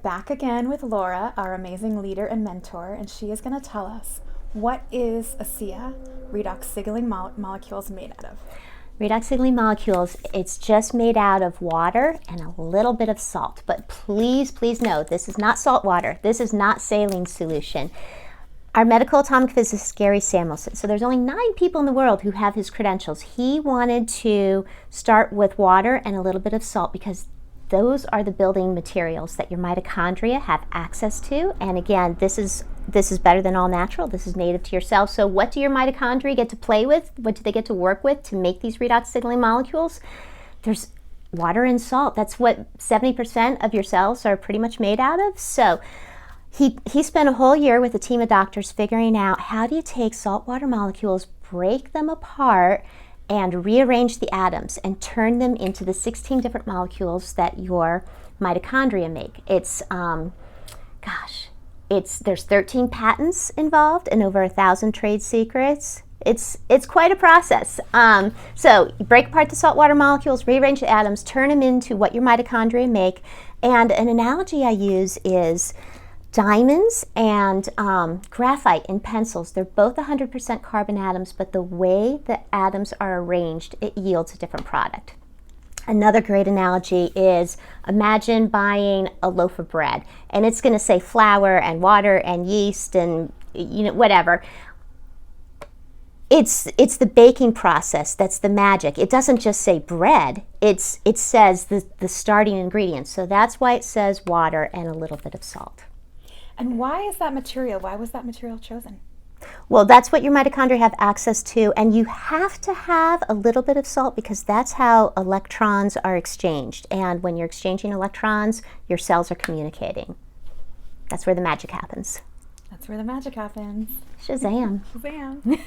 back again with Laura, our amazing leader and mentor, and she is going to tell us what is ASEA, redox signaling molecules, made out of. Redox signaling molecules, it's just made out of water and a little bit of salt. But please, please note, this is not salt water. This is not saline solution. Our medical atomic physicist, Gary Samuelson, so there's only 9 people in the world who have his credentials. He wanted to start with water and a little bit of salt because those are the building materials that your mitochondria have access to. And again, this is better than all natural. This is native to your cells. So what do your mitochondria get to play with? What do they get to work with to make these redox signaling molecules? There's water and salt. That's what 70% of your cells are pretty much made out of. So he spent a whole year with a team of doctors figuring out how do you take saltwater molecules, break them apart, and rearrange the atoms and turn them into the 16 different molecules that your mitochondria make. There's 13 patents involved and over 1,000 trade secrets. It's quite a process. So you break apart the saltwater molecules, rearrange the atoms, turn them into what your mitochondria make. And an analogy I use is diamonds and graphite in pencils. They're both 100% carbon atoms, but the way the atoms are arranged, it yields a different product. Another great analogy is imagine buying a loaf of bread, and it's going to say flour and water and yeast and whatever. It's the baking process that's the magic. It doesn't just say bread. It says the starting ingredients. So that's why it says water and a little bit of salt. And why was that material chosen? Well, that's what your mitochondria have access to, and you have to have a little bit of salt because that's how electrons are exchanged. And when you're exchanging electrons, your cells are communicating. That's where the magic happens. That's where the magic happens. Shazam. Shazam.